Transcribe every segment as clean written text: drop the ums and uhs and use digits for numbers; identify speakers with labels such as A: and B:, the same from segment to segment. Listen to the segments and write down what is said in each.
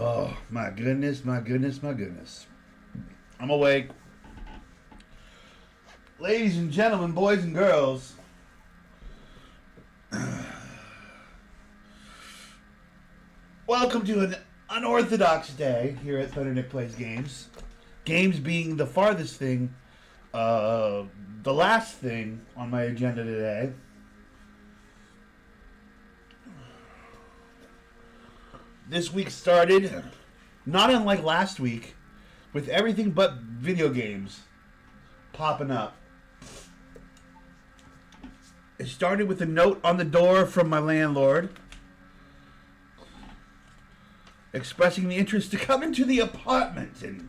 A: Oh, my goodness, my goodness, my goodness. I'm awake. Ladies and gentlemen, boys and girls. Welcome to an unorthodox day here at Thundernick Plays Games. Games being the farthest thing, the last thing on my agenda today. This week started, not unlike last week, with everything but video games popping up. It started with a note on the door from my landlord expressing the interest to come into the apartment and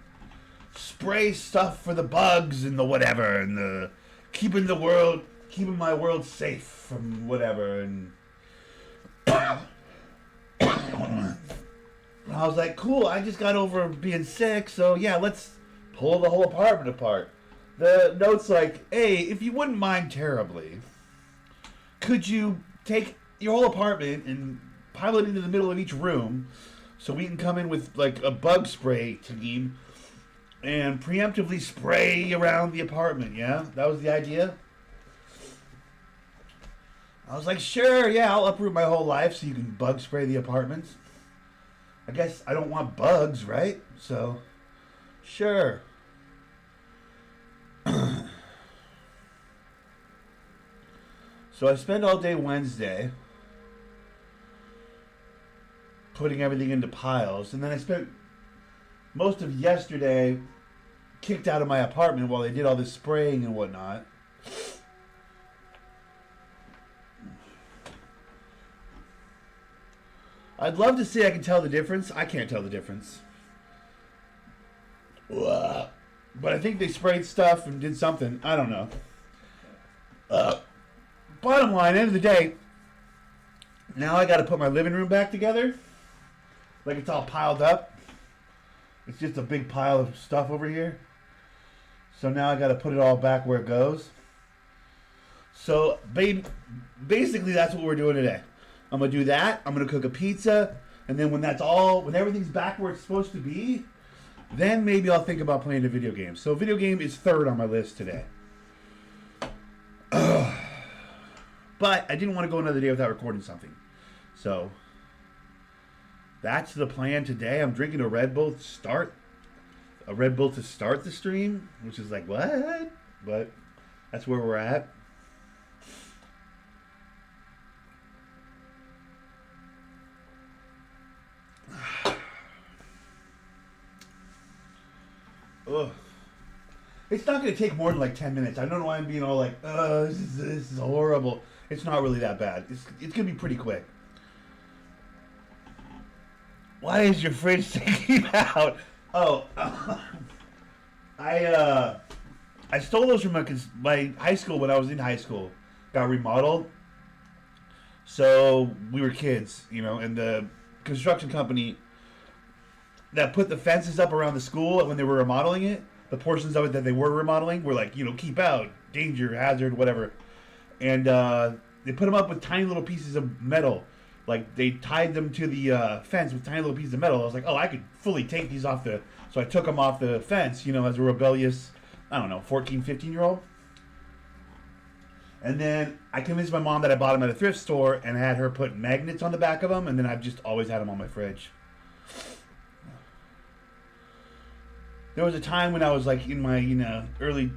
A: spray stuff for the bugs and the whatever and the keeping my world safe from whatever. And I was like, cool, I just got over being sick, so yeah, let's pull the whole apartment apart. The note's like, hey, if you wouldn't mind terribly, could you take your whole apartment and pile it into the middle of each room so we can come in with like a bug spray team and preemptively spray around the apartment, yeah? That was the idea? I was like, sure, yeah, I'll uproot my whole life so you can bug spray the apartment. I guess I don't want bugs, right? So, sure. So I spent all day Wednesday putting everything into piles, and then I spent most of yesterday kicked out of my apartment while they did all this spraying and whatnot. I'd love to say I can tell the difference. I can't tell the difference. But I think they sprayed stuff and did something. I don't know. Bottom line, end of the day, now I got to put my living room back together. Like it's all piled up. It's just a big pile of stuff over here. So now I got to put it all back where it goes. So basically that's what we're doing today. I'm going to do that. I'm going to cook a pizza. And then when everything's back where it's supposed to be, then maybe I'll think about playing a video game. So video game is third on my list today. But I didn't want to go another day without recording something. So that's the plan today. I'm drinking a Red Bull to start the stream, which is like, what? But that's where we're at. Ugh. It's not going to take more than like 10 minutes. I don't know why I'm being all like, this is horrible. It's not really that bad. It's going to be pretty quick. Why is your fridge sticking out? Oh, I stole those from my high school when I was in high school. Got remodeled. So we were kids, and the construction company that put the fences up around the school when they were remodeling it, the portions of it that they were remodeling were like, keep out, danger, hazard, whatever. And they put them up with tiny little pieces of metal. Like, they tied them to the fence with tiny little pieces of metal. I was like, oh, I could fully take these off the... So I took them off the fence, as a rebellious, 14, 15-year-old. And then I convinced my mom that I bought them at a thrift store and had her put magnets on the back of them, and then I've just always had them on my fridge. There was a time when I was like in my, late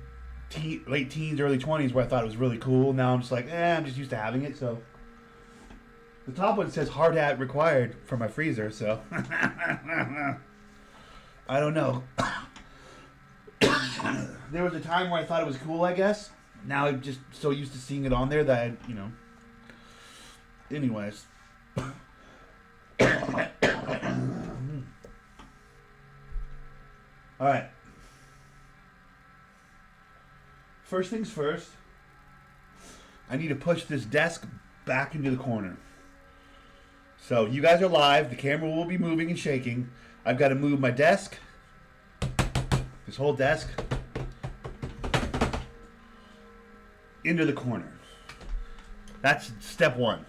A: teens, early 20s where I thought it was really cool. Now I'm just like, I'm just used to having it, so. The top one says hard hat required for my freezer, so. I don't know. There was a time where I thought it was cool, I guess. Now I'm just so used to seeing it on there that Anyways. All right. First things first, I need to push this desk back into the corner. So you guys are live. The camera will be moving and shaking. I've got to move my desk, this whole desk, into the corner. That's step one.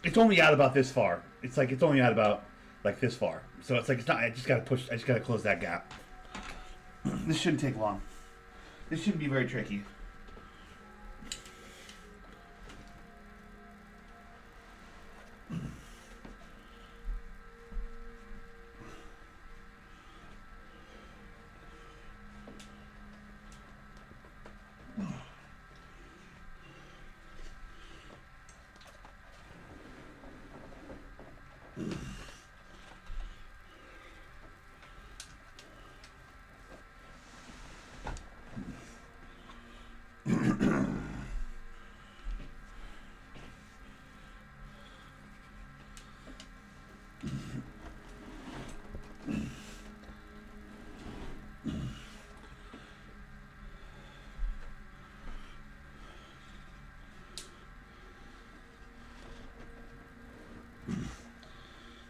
A: It's only out about this far. It's only out about like this far. So it's not. I just gotta push. I just gotta close that gap. This shouldn't take long. This shouldn't be very tricky.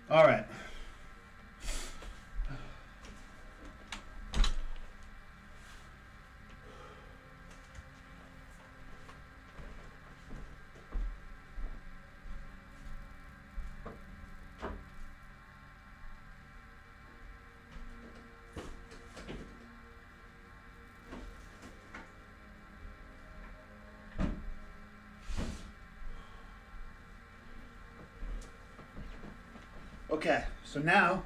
A: All right. Okay, so now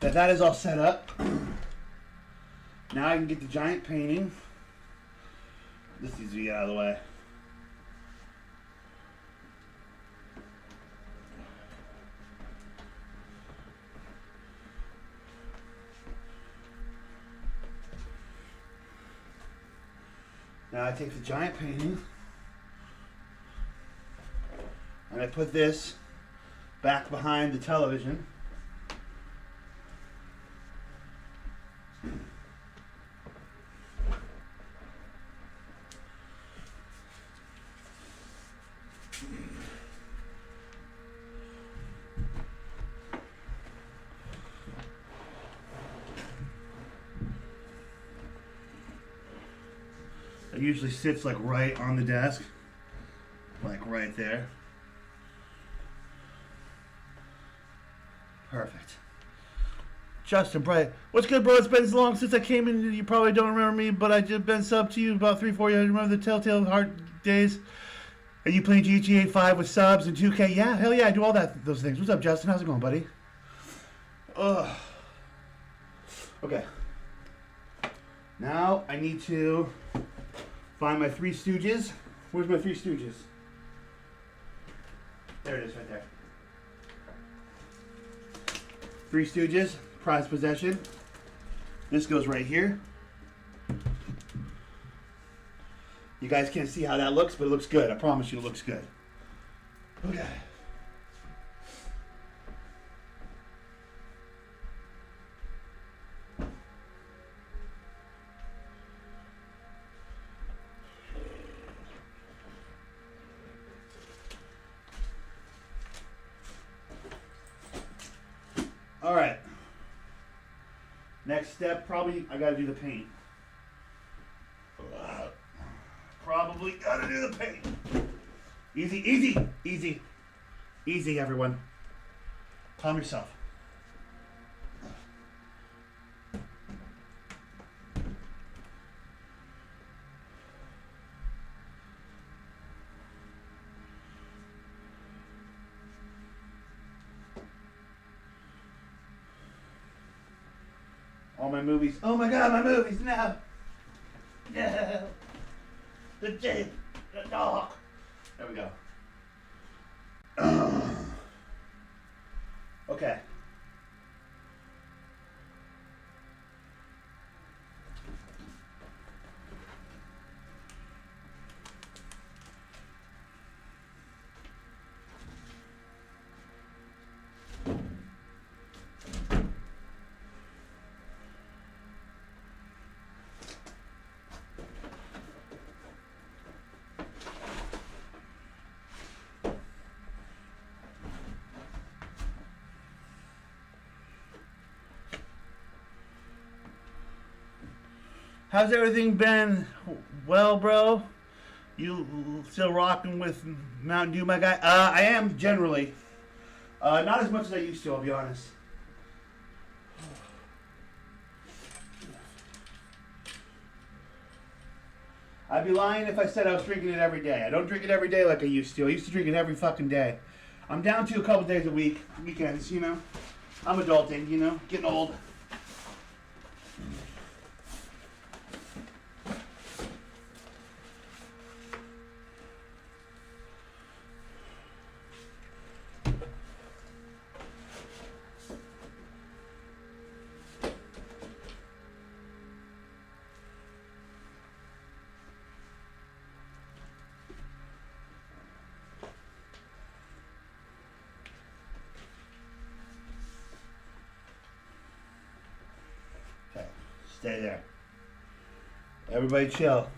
A: that is all set up, now I can get the giant painting. This needs to get out of the way. Now I take the giant painting and I put this back behind the television. It usually sits like right on the desk, like right there. Perfect. Justin Bright, what's good, bro? It's been so long since I came in. You probably don't remember me, but I just been sub to you about 3-4 years. Remember the Telltale Heart days? Are you playing GTA 5 with subs and 2K? Yeah, hell yeah, I do all those things. What's up, Justin? How's it going, buddy? Ugh. Okay. Now I need to find my Three Stooges. Where's my Three Stooges? There it is, right there. Three Stooges, prized possession. This goes right here. You guys can't see how that looks, but it looks good. I promise you it looks good. Okay. All right. Next step, probably I gotta do the paint. Probably gotta do the paint. Easy, easy, easy, easy, everyone. Calm yourself. All my movies. Oh my God, my movies now. Yeah. The Jade, the dog. There we go. Okay. How's everything been? Well, bro? You still rocking with Mountain Dew, my guy? I am, generally. Not as much as I used to, I'll be honest. I'd be lying if I said I was drinking it every day. I don't drink it every day like I used to. I used to drink it every fucking day. I'm down to a couple days a week, weekends, you know. I'm adulting, you know, getting old. Stay there. Everybody chill.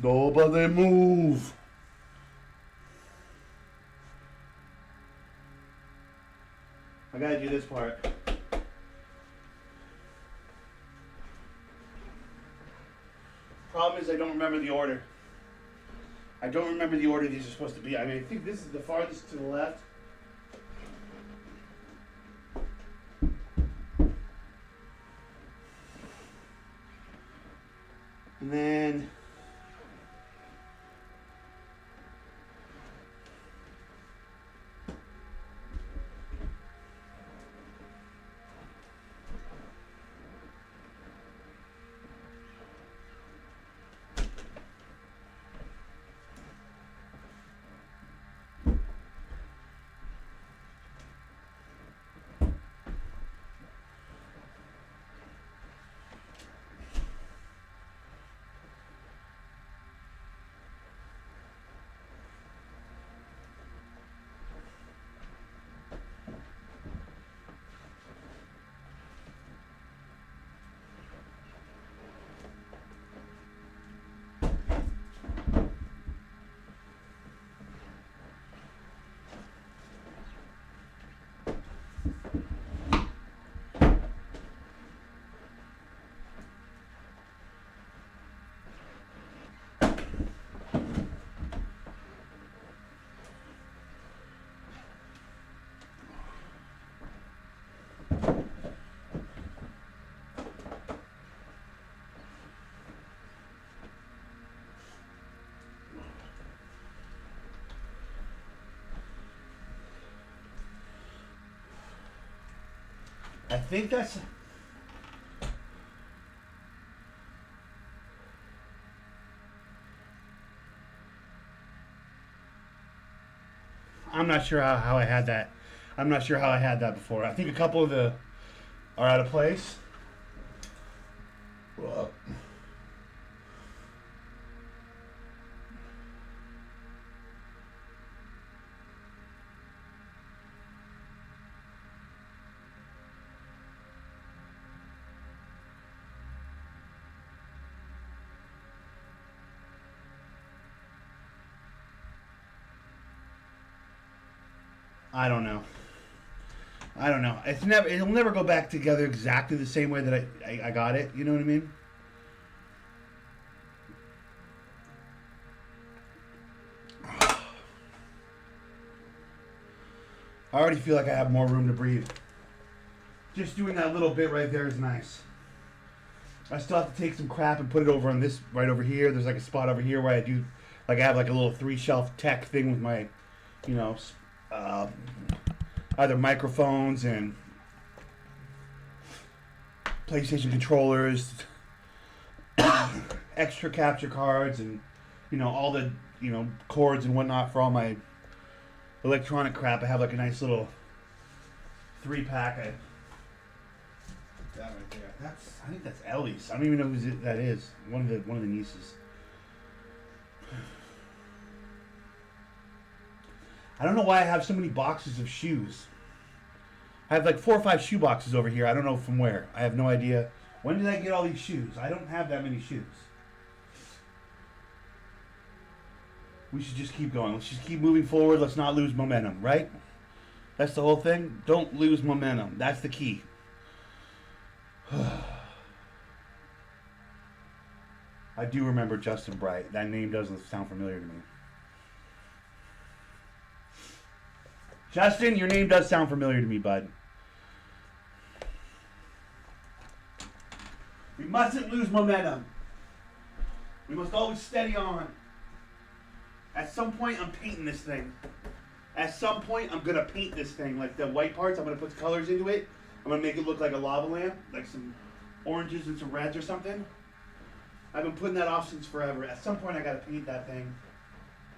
A: Nobody move. I gotta do this part. Problem is I don't remember the order. I don't remember the order these are supposed to be. I mean, I think this is the farthest to the left. And then I think that's... I'm not sure how I had that. I'm not sure how I had that before. I think a couple of the are out of place. Well, I don't know. I don't know. It'll never go back together exactly the same way that I got it. You know what I mean? I already feel like I have more room to breathe. Just doing that little bit right there is nice. I still have to take some crap and put it over on this right over here. There's like a spot over here where I do, like I have like a little 3-shelf tech thing with my, you know, either microphones and PlayStation controllers, extra capture cards, and you know all the cords and whatnot for all my electronic crap. I have like a nice little 3-pack. That right there. I think that's Ellie's. I don't even know who that is. One of the nieces. I don't know why I have so many boxes of shoes. I have like 4 or 5 shoe boxes over here. I don't know from where. I have no idea. When did I get all these shoes? I don't have that many shoes. We should just keep going. Let's just keep moving forward. Let's not lose momentum, right? That's the whole thing. Don't lose momentum. That's the key. I do remember Justin Bright. That name doesn't sound familiar to me. Justin, your name does sound familiar to me, bud. We mustn't lose momentum. We must always steady on. At some point, I'm painting this thing. At some point, I'm going to paint this thing. Like the white parts, I'm going to put the colors into it. I'm going to make it look like a lava lamp. Like some oranges and some reds or something. I've been putting that off since forever. At some point, I got to paint that thing.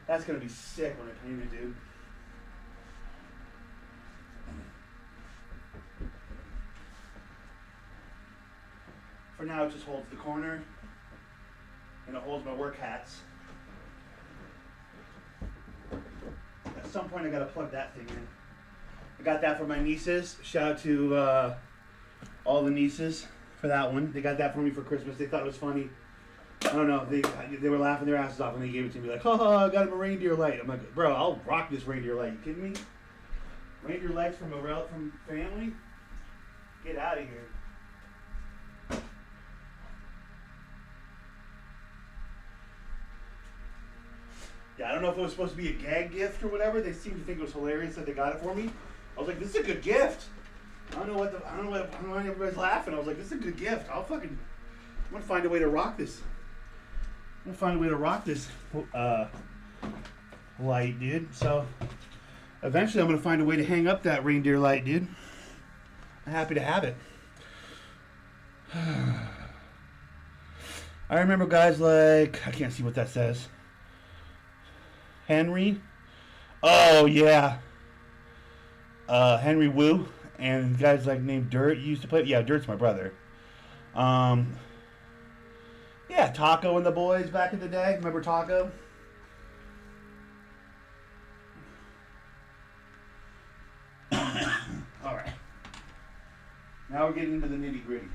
A: That's going to be sick when I paint it, dude. For now, it just holds the corner. And it holds my work hats. At some point, I got to plug that thing in. I got that for my nieces. Shout out to all the nieces for that one. They got that for me for Christmas. They thought it was funny. I don't know. They were laughing their asses off when they gave it to me. Like, oh, I got him a reindeer light. I'm like, bro, I'll rock this reindeer light. You kidding me? Reindeer lights from family? Get out of here. Yeah, I don't know if it was supposed to be a gag gift or whatever. They seemed to think it was hilarious that they got it for me. I was like, this is a good gift. I don't know why everybody's laughing. I was like, this is a good gift. I'm gonna find a way to rock this. I'm gonna find a way to rock this light, dude. So eventually I'm gonna find a way to hang up that reindeer light, dude. I'm happy to have it. I remember guys like, I can't see what that says. Henry. Oh yeah. Henry Wu and guys like named Dirt used to play. Yeah, Dirt's my brother. Yeah, Taco and the boys back in the day. Remember Taco? All right. Now we're getting into the nitty gritty.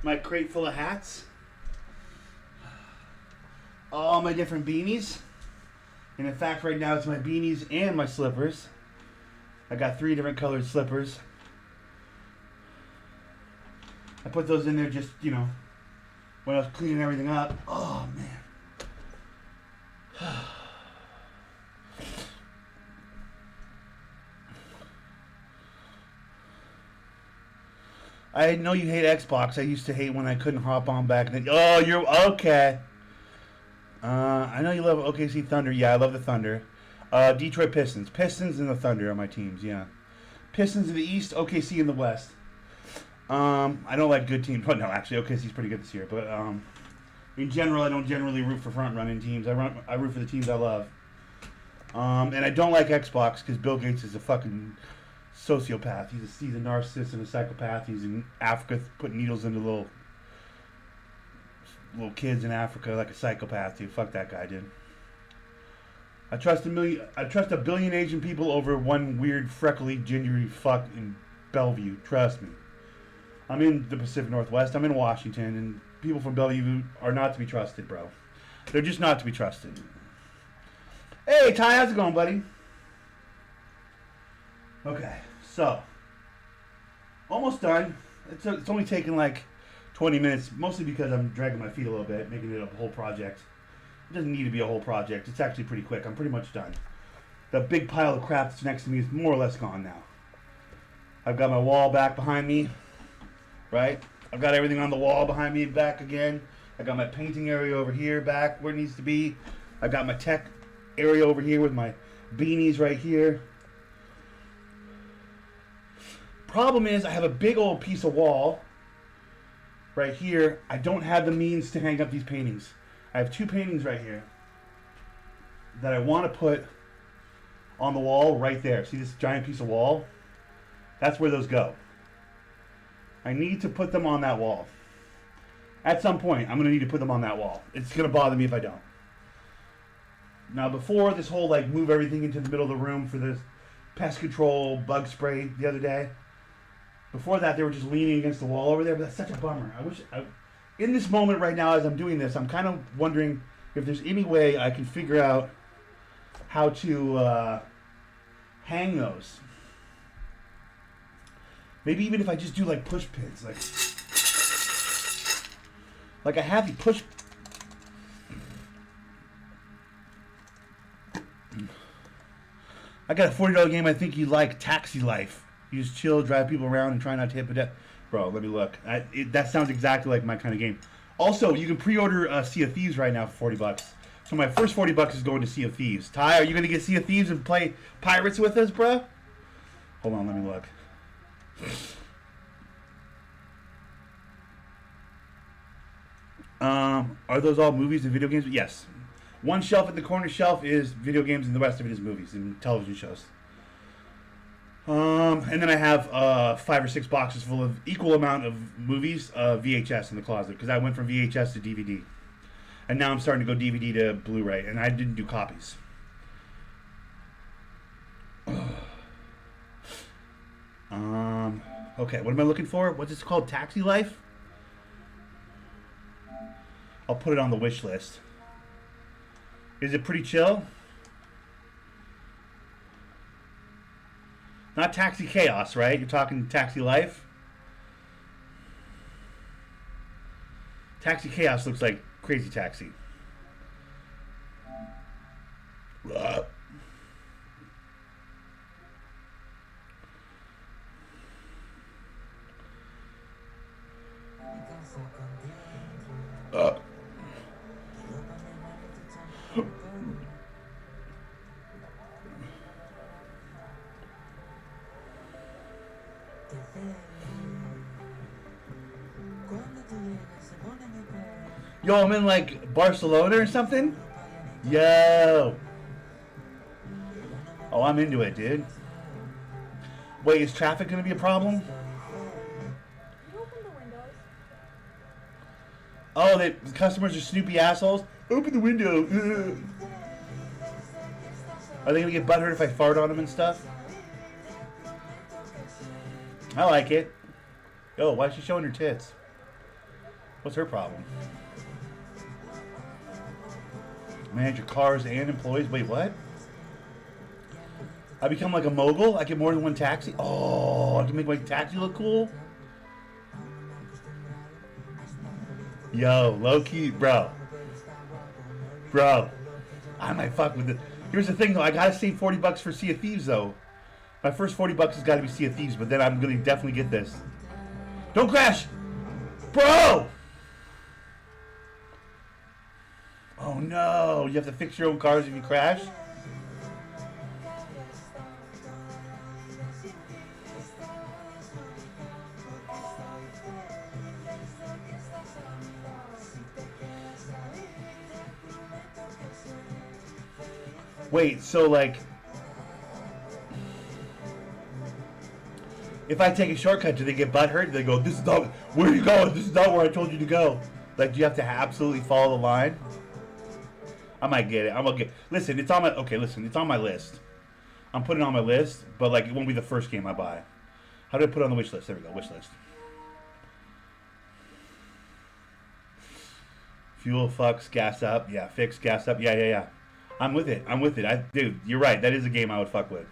A: My crate full of hats. All my different beanies. And in fact, right now it's my beanies and my slippers. I got 3 different colored slippers. I put those in there just, when I was cleaning everything up. Oh, man. I know you hate Xbox. I used to hate when I couldn't hop on back then. Oh, you're okay. I know you love OKC Thunder. Yeah, I love the Thunder. Detroit Pistons. Pistons and the Thunder are my teams, yeah. Pistons in the East, OKC in the West. I don't like good teams. Well, no, actually, OKC's pretty good this year. But in general, I don't generally root for front-running teams. I root for the teams I love. And I don't like Xbox because Bill Gates is a fucking sociopath. He's a narcissist and a psychopath. He's in Africa putting needles into little little kids in Africa like a psychopath, dude. Fuck that guy, dude. I trust a billion Asian people over one weird, freckly, gingery fuck in Bellevue. Trust me. I'm in the Pacific Northwest. I'm in Washington, and people from Bellevue are not to be trusted, bro. They're just not to be trusted. Hey, Ty, how's it going, buddy? Okay, so almost done. It's only taken like 20 minutes, mostly because I'm dragging my feet a little bit, making it a whole project. It doesn't need to be a whole project. It's actually pretty quick. I'm pretty much done. The big pile of crap that's next to me is more or less gone now. I've got my wall back behind me, right? I've got everything on the wall behind me back again. I got my painting area over here back where it needs to be. I got my tech area over here with my beanies right here. Problem is, I have a big old piece of wall right here. I don't have the means to hang up these paintings. I have two paintings right here that I want to put on the wall right there. See this giant piece of wall? That's where those go. I need to put them on that wall. At some point, I'm going to need to put them on that wall. It's going to bother me if I don't. Now, before this whole, like, move everything into the middle of the room for this pest control bug spray the other day, before that, they were just leaning against the wall over there, but that's such a bummer. In this moment right now, as I'm doing this, I'm kind of wondering if there's any way I can figure out how to hang those. Maybe even if I just do like push pins, like I have the push. I got a $40 game I think you like, Taxi Life. You just chill, drive people around, and try not to hit pedestrians. Bro, let me look. That sounds exactly like my kind of game. Also, you can pre-order Sea of Thieves right now for $40. So my first $40 is going to Sea of Thieves. Ty, are you going to get Sea of Thieves and play Pirates with us, bro? Hold on, let me look. Are those all movies and video games? Yes. One shelf at the corner shelf is video games, and the rest of it is movies and television shows. And then I have 5 or 6 boxes full of equal amount of movies, VHS in the closet, because I went from VHS to DVD. And now I'm starting to go DVD to Blu-ray, and I didn't do copies. Okay, what am I looking for? What's this called? Taxi Life? I'll put it on the wish list. Is it pretty chill? Not Taxi Chaos, right? You're talking Taxi Life? Taxi Chaos looks like Crazy Taxi. Yo, I'm in like Barcelona or something? Yo. Oh, I'm into it, dude. Wait, is traffic gonna be a problem?
B: Can you open the windows?
A: Oh, the customers are snoopy assholes? Open the window. Ugh. Are they gonna get butthurt if I fart on them and stuff? I like it. Yo, why is she showing her tits? What's her problem? Manage your cars and employees. Wait, what? I become like a mogul? I get more than one taxi? Oh, I can make my taxi look cool? Yo, low-key, bro. Bro. I might fuck with it. Here's the thing, though. I gotta save $40 for Sea of Thieves, though. My first $40 has gotta be Sea of Thieves, but then I'm gonna definitely get this. Don't crash! Bro! Oh no, you have to fix your own cars if you crash? Wait, so like, if I take a shortcut, do they get butthurt? Do they go, this is not, where are you going? This is not where I told you to go. Like, do you have to absolutely follow the line? I might get it. I'm gonna get. Listen, it's on my. Okay, listen, it's on my list. I'm putting it on my list, but like, it won't be the first game I buy. How do I put it on the wish list? There we go, wish list. Fuel, fucks, gas up. Yeah, fix, gas up. Yeah. I'm with it. Dude, you're right. That is a game I would fuck with.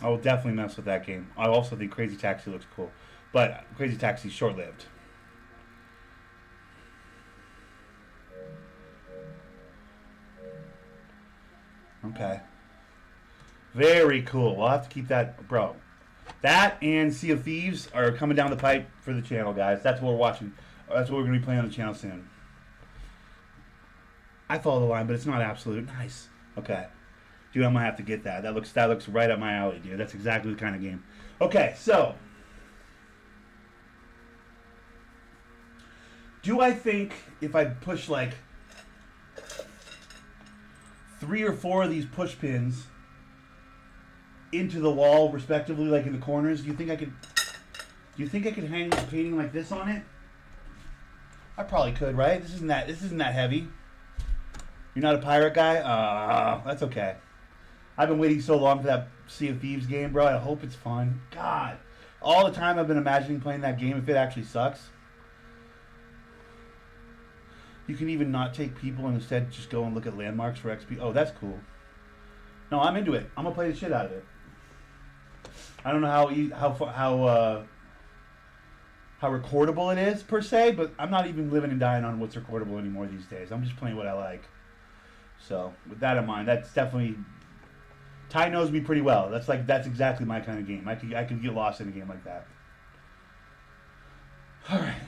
A: I will definitely mess with that game. I also think Crazy Taxi looks cool. But Crazy Taxi's short-lived. Okay. Very cool. We'll have to keep that, bro. That and Sea of Thieves are coming down the pipe for the channel, guys. That's what we're watching. That's what we're going to be playing on the channel soon. I follow the line, but it's not absolute. Nice. Okay. Dude, I'm going to have to get that. That looks right up my alley, dude. That's exactly the kind of game. Okay, so. Do I think if I push like 3 or 4 of these push pins into the wall, respectively, like in the corners, do you think I could hang a painting like this on it? I probably could, right? This isn't that heavy. You're not a pirate guy? That's okay. I've been waiting so long for that Sea of Thieves game, bro. I hope it's fun. God. All the time I've been imagining playing that game if it actually sucks. You can even not take people and instead just go and look at landmarks for XP. Oh, that's cool. No, I'm into it. I'm going to play the shit out of it. I don't know how recordable it is, per se, but I'm not even living and dying on what's recordable anymore these days. I'm just playing what I like. So, with that in mind, that's definitely... Ty knows me pretty well. That's exactly my kind of game. I could get lost in a game like that. All right.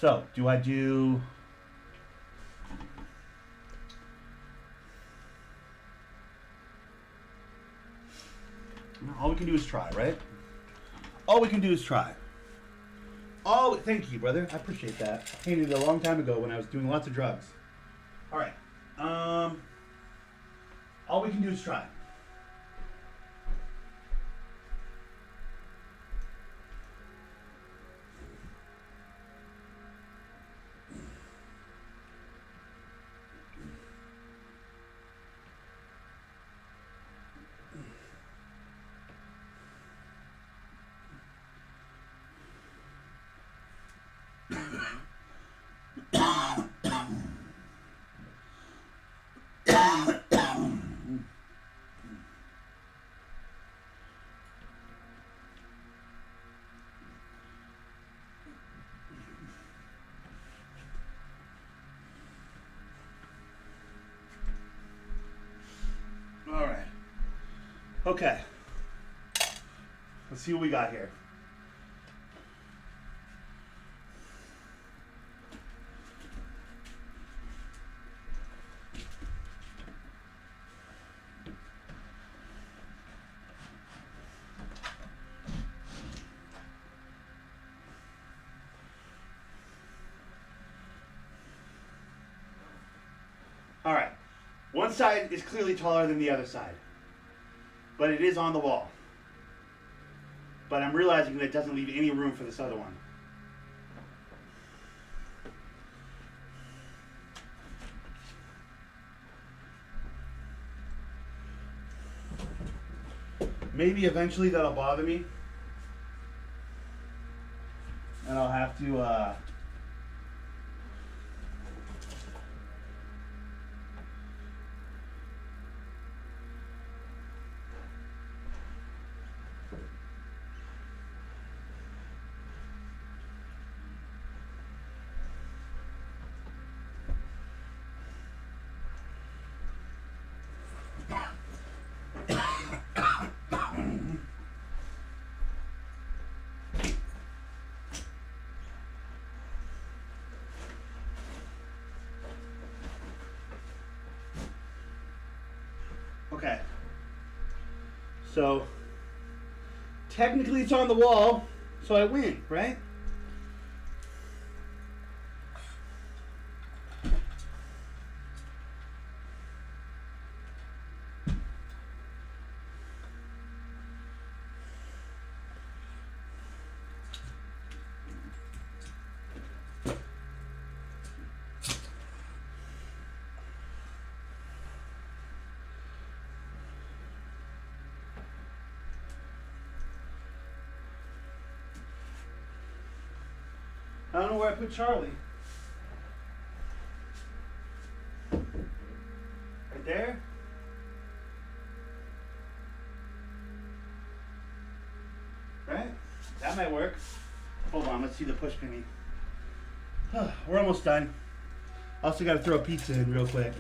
A: So, do I do... All we can do is try, right? All we can do is try. Thank you, brother. I appreciate that. I painted it a long time ago when I was doing lots of drugs. All right. All we can do is try. All right. Okay. Let's see what we got here. All right. One side is clearly taller than the other side, but it is on the wall. But I'm realizing that it doesn't leave any room for this other one. Maybe eventually that'll bother me, and I'll have to Okay. So, technically it's on the wall, so I win, right? I don't know where I put Charlie. Right there? Right? That might work. Hold on, let's see the push penny. We're almost done. Also got to throw a pizza in real quick.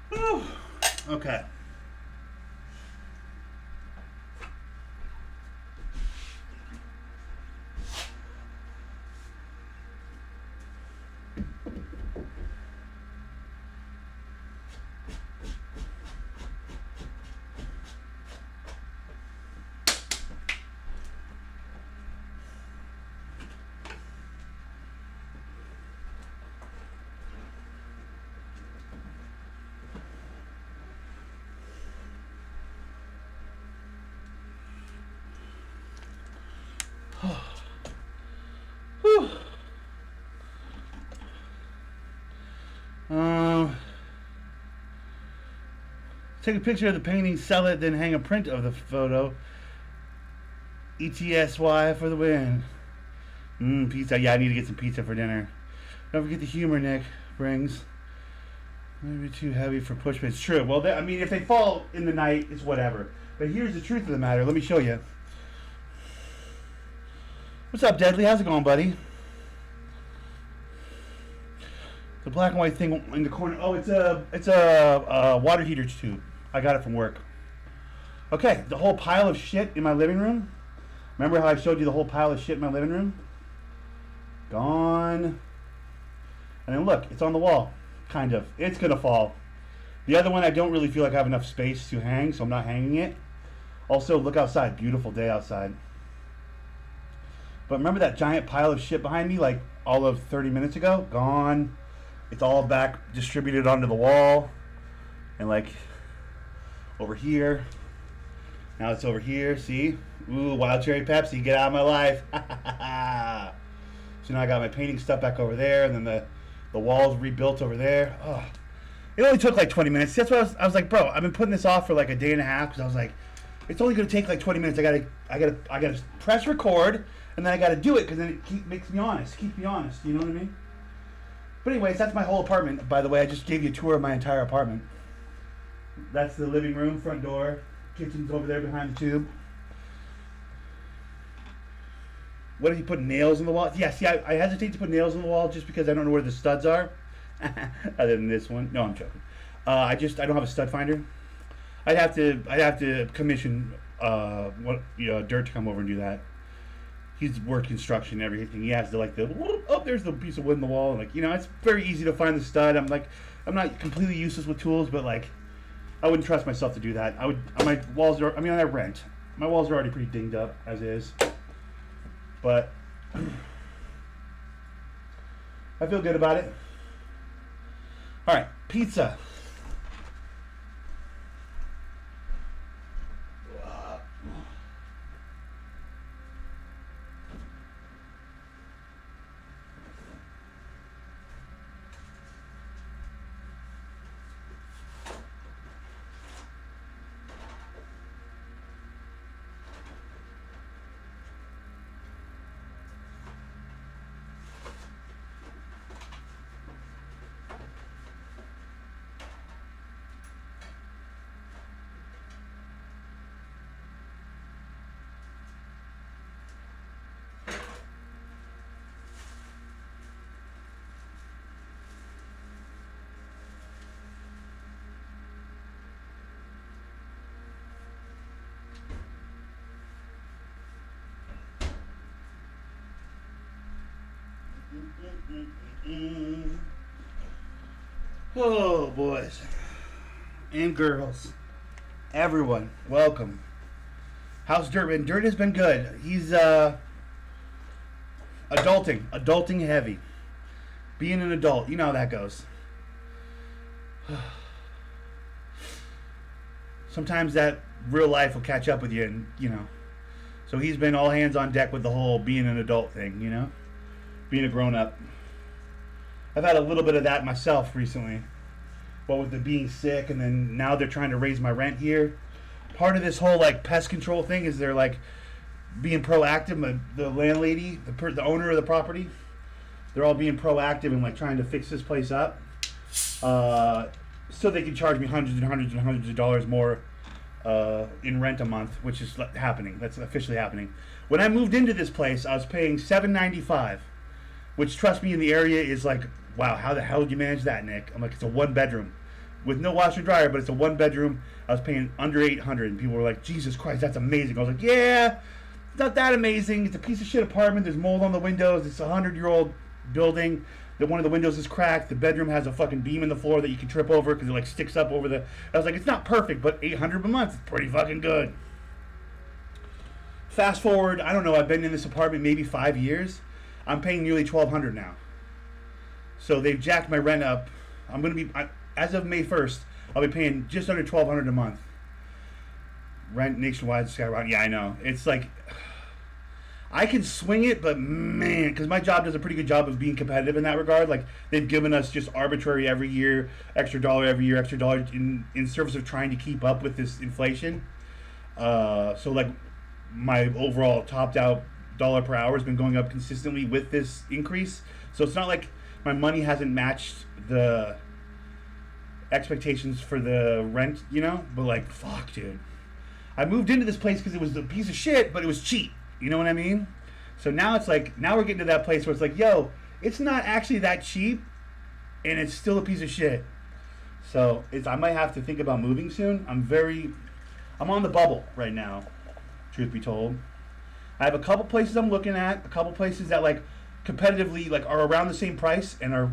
A: Whew. Okay. Whew. Take a picture of the painting, sell it, then hang a print of the photo. ETSY for the win. Pizza. Yeah, I need to get some pizza for dinner. Don't forget the humor Nick brings. Maybe too heavy for push pins. True. Well, I mean, if they fall in the night, it's whatever. But here's the truth of the matter. Let me show you. What's up, Deadly? How's it going, buddy? The black and white thing in the corner. Oh, it's a water heater tube. I got it from work. Okay, the whole pile of shit in my living room. Remember how I showed you the whole pile of shit in my living room? Gone. And then look, it's on the wall. Kind of. It's gonna fall. The other one, I don't really feel like I have enough space to hang, so I'm not hanging it. Also, look outside. Beautiful day outside. But remember that giant pile of shit behind me, like all of 30 minutes ago? Gone. It's all back distributed onto the wall. And like over here. Now it's over here, see? Ooh, wild cherry Pepsi, get out of my life. So now I got my painting stuff back over there, and then the walls rebuilt over there. Oh. It only took like 20 minutes. That's what I was like, bro, I've been putting this off for like a day and a half because I was like, it's only gonna take like 20 minutes. I gotta press record, and then I gotta do it because then it makes me honest. Keep me honest. You know what I mean? But anyways, that's my whole apartment. By the way, I just gave you a tour of my entire apartment. That's the living room, front door. Kitchen's over there behind the tube. What did he put nails in the wall? Yeah, see, I hesitate to put nails in the wall just because I don't know where the studs are. Other than this one. No, I'm joking. I don't have a stud finder. I'd have to commission Dirt to come over and do that. He's worked construction and everything. He has to there's the piece of wood in the wall, and it's very easy to find the stud. I'm not completely useless with tools, but I wouldn't trust myself to do that. My walls are, I rent. My walls are already pretty dinged up as is. But I feel good about it. All right, pizza. Oh, boys and girls, everyone, welcome. How's Dirt been? Dirt has been good. He's adulting heavy. Being an adult, you know how that goes. Sometimes that real life will catch up with you, and So he's been all hands on deck with the whole being an adult thing, being a grown up. I've had a little bit of that myself recently. What with the being sick, and then now they're trying to raise my rent here. Part of this whole like pest control thing is they're like being proactive. The landlady, the owner of the property, they're all being proactive and like trying to fix this place up, so they can charge me hundreds and hundreds and hundreds of dollars more in rent a month, which is happening. That's officially happening. When I moved into this place, I was paying $7.95, which, trust me, in the area is like, wow, how the hell did you manage that, Nick? I'm like, it's a one bedroom with no washer and dryer, but it's a one bedroom. I was paying under $800, and people were like, Jesus Christ, that's amazing. I was like, yeah, it's not that amazing. It's a piece of shit apartment. There's mold on the windows. It's a 100-year-old building. That one of the windows is cracked. The bedroom has a fucking beam in the floor that you can trip over because it like sticks up over the. I was like, it's not perfect, but $800 a month is pretty fucking good. Fast forward, I don't know. I've been in this apartment maybe 5 years. I'm paying nearly $1,200 now. So they've jacked my rent up. I'm gonna be as of May 1st. I'll be paying just under $1,200 a month. Rent nationwide skyrocketing. Yeah, I know. It's like. I can swing it, but man, because my job does a pretty good job of being competitive in that regard. Like, they've given us just arbitrary every year, extra dollar every year, extra dollar in service of trying to keep up with this inflation. So, like, my overall topped out dollar per hour has been going up consistently with this increase. So it's not like my money hasn't matched the expectations for the rent, But, like, fuck, dude. I moved into this place because it was a piece of shit, but it was cheap. You know what I mean? So now it's like, now we're getting to that place where it's like, yo, it's not actually that cheap, and it's still a piece of shit. So I might have to think about moving soon. I'm on the bubble right now, truth be told. I have a couple places I'm looking at, a couple places that like competitively like are around the same price and are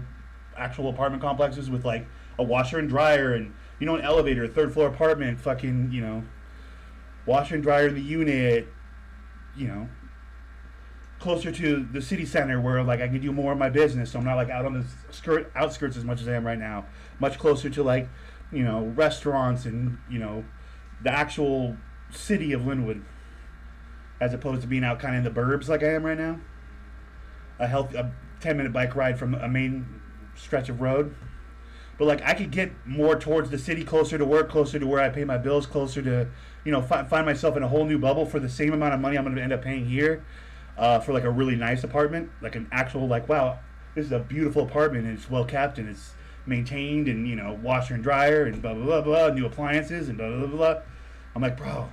A: actual apartment complexes with like a washer and dryer and an elevator, a third floor apartment, fucking washer and dryer in the unit. Closer to the city center where like I can do more of my business, so I'm not like out on the outskirts as much as I am right now. Much closer to like, restaurants and the actual city of Linwood, as opposed to being out kind of in the burbs like I am right now. A 10-minute bike ride from a main stretch of road. But like I could get more towards the city, closer to work, closer to where I pay my bills, closer to find myself in a whole new bubble for the same amount of money I'm going to end up paying here for like a really nice apartment, like an actual like, wow, this is a beautiful apartment and it's well kept and it's maintained and washer and dryer and blah blah blah blah, new appliances and blah blah blah blah. I'm like, bro.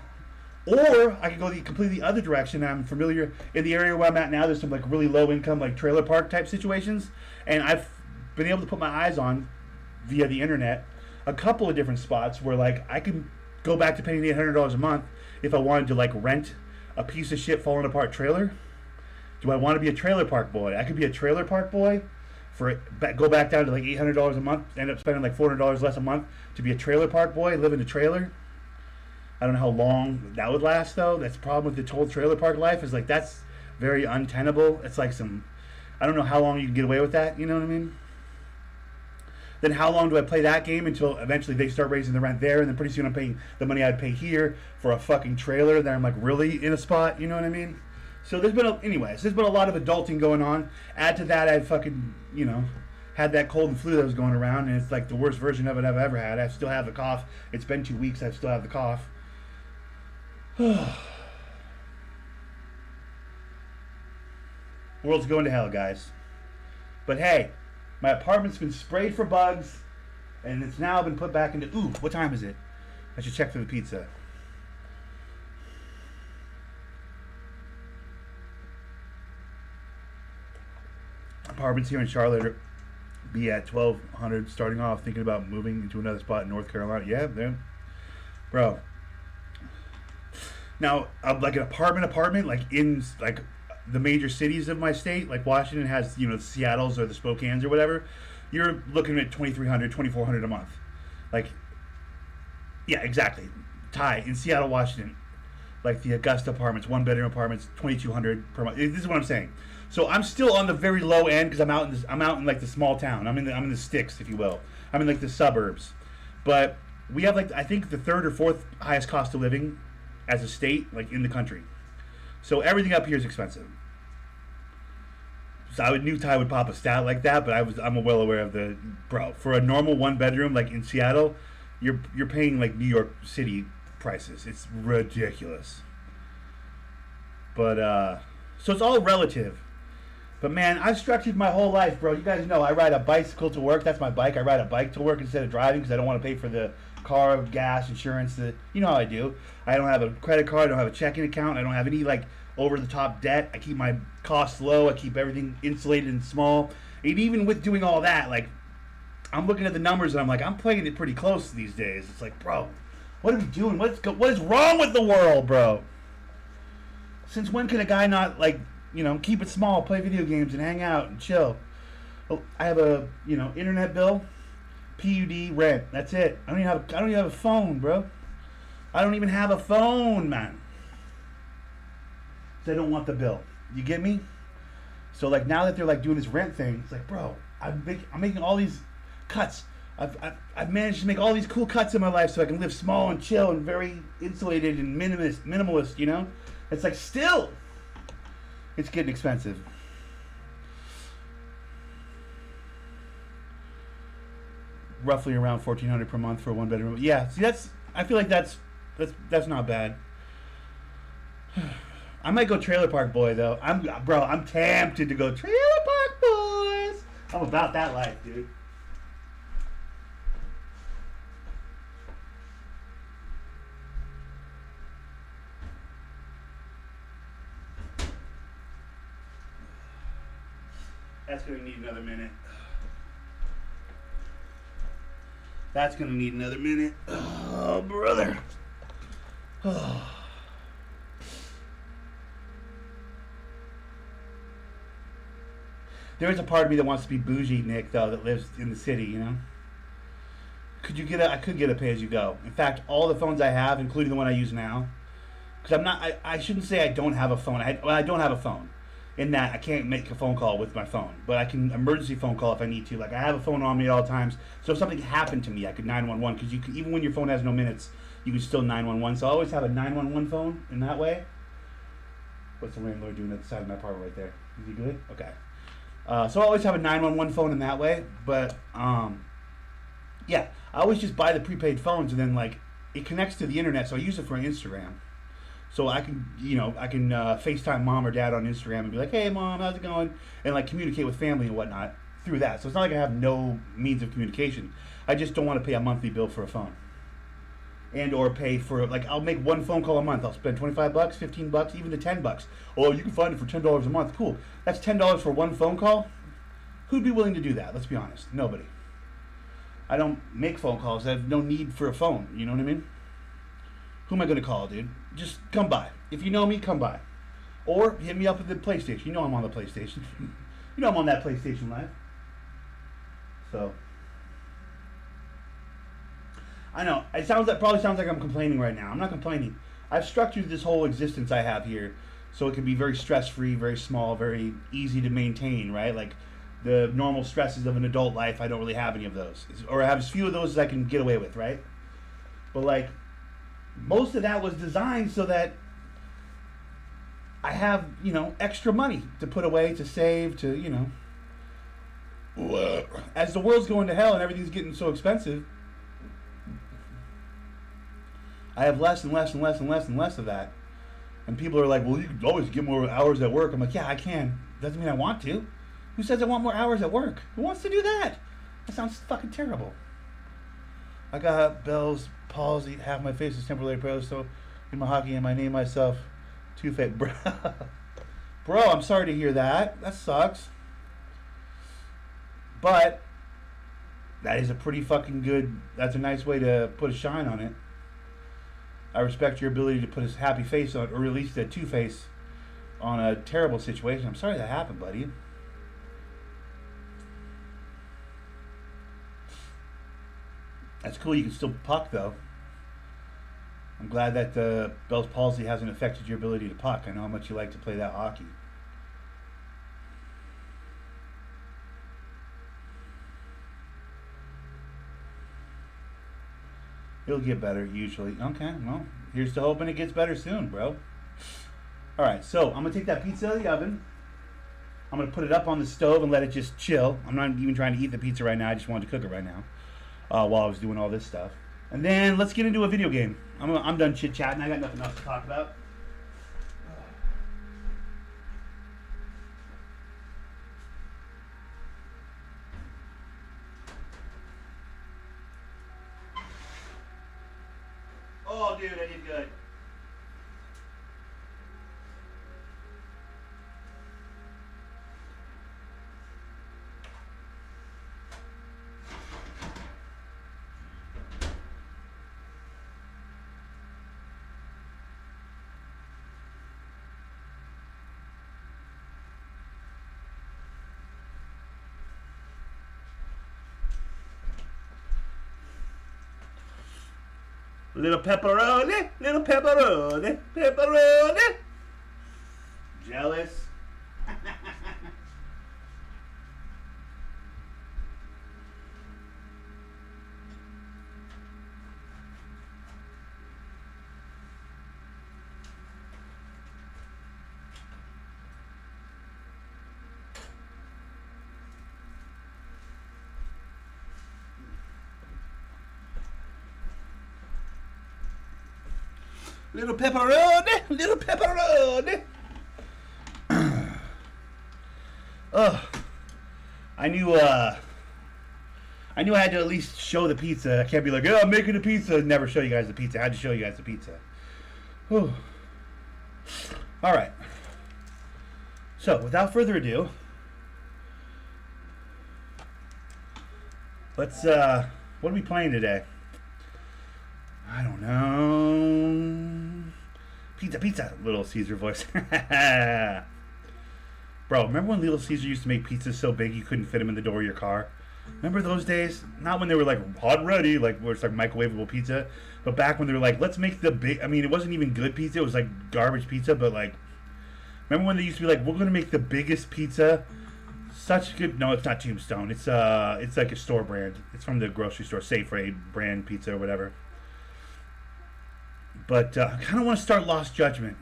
A: Or I could go the completely other direction. I'm familiar in the area where I'm at now. There's some like really low income like trailer park type situations, and I've been able to put my eyes on via the internet a couple of different spots where like I can go back to paying $800 a month if I wanted to like rent a piece of shit falling apart trailer. Do I want to be a trailer park boy? I could be a trailer park boy go back down to like $800 a month, end up spending like $400 less a month to be a trailer park boy, live in a trailer. I don't know how long that would last though. That's the problem with the whole trailer park life is like that's very untenable. It's like I don't know how long you can get away with that, you know what I mean? Then how long do I play that game until eventually they start raising the rent there, and then pretty soon I'm paying the money I'd pay here for a fucking trailer that I'm like really in a spot, you know what I mean? So there's been a lot of adulting going on. Add to that, I fucking, had that cold and flu that was going around, and it's like the worst version of it I've ever had. I still have the cough. It's been 2 weeks, I still have the cough. World's going to hell, guys. But hey, my apartment's been sprayed for bugs, and it's now been put back into... Ooh, what time is it? I should check for the pizza. Apartments here in Charlotte be at $1,200 starting off, thinking about moving into another spot in North Carolina. Yeah, man. Bro. Now, like an apartment, like in like the major cities of my state, like Washington has, the Seattles or the Spokanes or whatever, you're looking at 2,300, 2,400 a month. Like, yeah, exactly. Ty, in Seattle, Washington, like the Augusta apartments, one-bedroom apartments, 2,200 per month. This is what I'm saying. So I'm still on the very low end because I'm out in like the small town. I'm in the sticks, if you will. I'm in like the suburbs. But we have like, I think, the third or fourth highest cost of living as a state, like in the country. So everything up here is expensive. So I knew Ty would pop a stat like that, but I'm well aware of for a normal one bedroom like in Seattle, you're paying like New York City prices. It's ridiculous. But so it's all relative. But man, I've structured my whole life, bro. You guys know I ride a bicycle to work. That's my bike. I ride a bike to work instead of driving because I don't want to pay for the car, gas, insurance. You know how I do. I don't have a credit card. I don't have a checking account. I don't have any like over-the-top debt. I keep my costs low. I keep everything insulated and small. And even with doing all that, like, I'm looking at the numbers and I'm like, I'm playing it pretty close these days. It's like, bro, what are we doing? What is wrong with the world, bro? Since when can a guy not, like, keep it small, play video games and hang out and chill? Oh, I have a, internet bill, PUD, rent. That's it. I don't even have a phone, bro. I don't even have a phone, man. They don't want the bill. You get me? So like now that they're like doing this rent thing, it's like, bro, I'm making all these cuts. I've managed to make all these cool cuts in my life so I can live small and chill and very insulated and minimalist. It's like still, it's getting expensive. Roughly around $1,400 per month for a one bedroom. Yeah, see I feel like that's not bad. I might go Trailer Park Boy though. I'm tempted to go Trailer Park Boys. I'm about that life, dude. That's gonna need another minute. That's gonna need another minute. Oh, brother. Oh. There is a part of me that wants to be bougie, Nick, though, that lives in the city, I could get a pay-as-you-go. In fact, all the phones I have, including the one I use now, because I shouldn't say I don't have a phone. I don't have a phone. In that, I can't make a phone call with my phone. But I can emergency phone call if I need to. Like, I have a phone on me at all times. So if something happened to me, I could 911. Because even when your phone has no minutes, you can still 911. So I always have a 911 phone in that way. What's the landlord doing at the side of my apartment right there? Is he good? Okay. So I always have a 911 phone in that way, but yeah, I always just buy the prepaid phones and then like it connects to the internet, so I use it for Instagram. So I can FaceTime mom or dad on Instagram and be like, hey mom, how's it going? And like communicate with family and whatnot through that. So it's not like I have no means of communication. I just don't want to pay a monthly bill for a phone. And or pay for, like, I'll make one phone call a month. I'll spend $25, $15, even to $10. Oh, you can find it for $10 a month. Cool. That's $10 for one phone call. Who'd be willing to do that? Let's be honest. Nobody. I don't make phone calls. I have no need for a phone. You know what I mean? Who am I going to call, dude? Just come by. If you know me, come by. Or hit me up at the PlayStation. You know I'm on the PlayStation. You know I'm on that PlayStation Live. So... I know, probably sounds like I'm complaining right now. I'm not complaining. I've structured this whole existence I have here so it can be very stress-free, very small, very easy to maintain, right? Like, the normal stresses of an adult life, I don't really have any of those. Or I have as few of those as I can get away with, right? But, like, most of that was designed so that I have, extra money to put away, to save, to, as the world's going to hell and everything's getting so expensive, I have less and less and less and less and less of that. And people are like, well, you can always get more hours at work. I'm like, yeah, I can. Doesn't mean I want to. Who says I want more hours at work? Who wants to do that? That sounds fucking terrible. I got Bell's palsy. Half my face is temporarily paralyzed. So in my hockey and I name myself Two-Face. Bro, I'm sorry to hear that. That sucks. But that is a pretty fucking good, that's a nice way to put a shine on it. I respect your ability to put a happy face on, or at least a two-face. on a terrible situation. I'm sorry that happened, buddy. That's cool. You can still puck, though. I'm glad that Bell's palsy hasn't affected your ability to puck. I know how much you like to play that hockey. It'll get better, usually. Okay, well, here's to hoping it gets better soon, bro. Alright, so I'm going to take that pizza out of the oven. I'm going to put it up on the stove and let it just chill. I'm not even trying to eat the pizza right now. I just wanted to cook it right now while I was doing all this stuff. And then let's get into a video game. I'm done chit-chatting. I got nothing else to talk about. Oh, dude, I did good. Little pepperoni, little pepperoni, pepperoni. Jealous? Little pepperoni, little pepperoni. I knew I had to at least show the pizza. I can't be like, oh, I'm making a pizza and never show you guys the pizza. I had to show you guys the pizza. Whew. All right. So, without further ado, let's, what are we playing today? I don't know. Pizza, pizza. Little Caesar voice. Bro, remember when Little Caesar used to make pizzas so big you couldn't fit them in the door of your car? Remember those days? Not when they were like hot and ready, like where it's like microwavable pizza, but back when they were like, let's make the big. I mean, it wasn't even good pizza. It was like garbage pizza, but like, remember when they used to be like, we're gonna make the biggest pizza? Such good. No, it's not Tombstone. It's like a store brand. It's from the grocery store, Safeway brand pizza or whatever. But I kind of want to start Lost Judgment.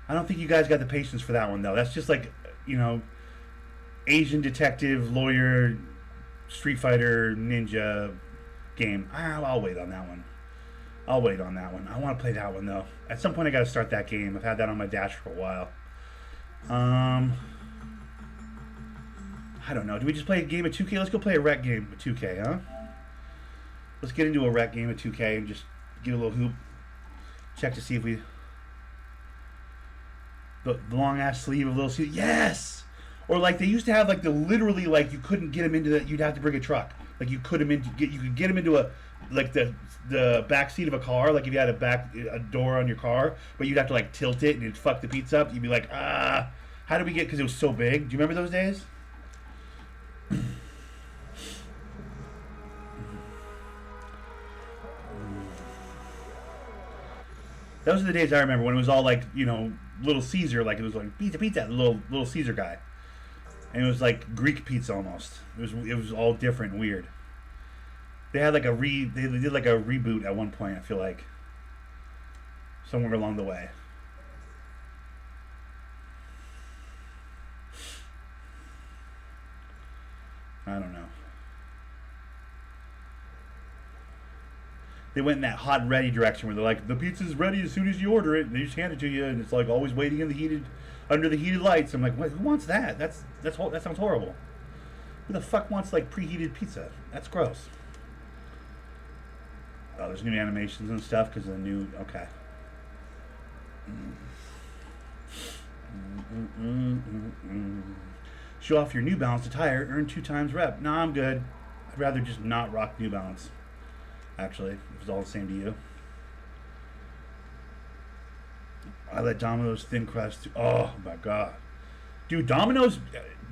A: I don't think you guys got the patience for that one, though. That's just like, you know, Asian detective, lawyer, Street Fighter, ninja game. I'll wait on that one. I want to play that one, though. At some point, I got to start that game. I've had that on my dash for a while. I don't know. Do we just play a game of 2K? Let's go play a rec game of 2K, huh? Let's get into a rec game of 2K and just get a little hoop. Check to see if we... The long ass sleeve of Little Caesar. Yes! Or like they used to have like the literally like you couldn't get them into the... You'd have to bring a truck. Like you could get them into a... Like the back seat of a car. Like if you had a door on your car. But you'd have to like tilt it and it'd fuck the pizza up. You'd be like, how did we get... Because it was so big. Do you remember those days? Those are the days I remember when it was all like, you know, Little Caesar, like it was like pizza, pizza, little Caesar guy, and it was like Greek pizza almost. It was all different and weird. They had like they did like a reboot at one point. I feel like somewhere along the way. I don't know. They went in that hot and ready direction where they're like, the pizza's ready as soon as you order it, and they just hand it to you, and it's like always waiting under the heated lights. I'm like, what, who wants that? That sounds horrible. Who the fuck wants like preheated pizza? That's gross. Oh, there's new animations and stuff because of the new. Okay. Show off your New Balance attire, earn 2 times rep. Nah, I'm good. I'd rather just not rock New Balance. Actually, if it's all the same to you. I let Domino's thin crust. Oh my god, dude, Domino's,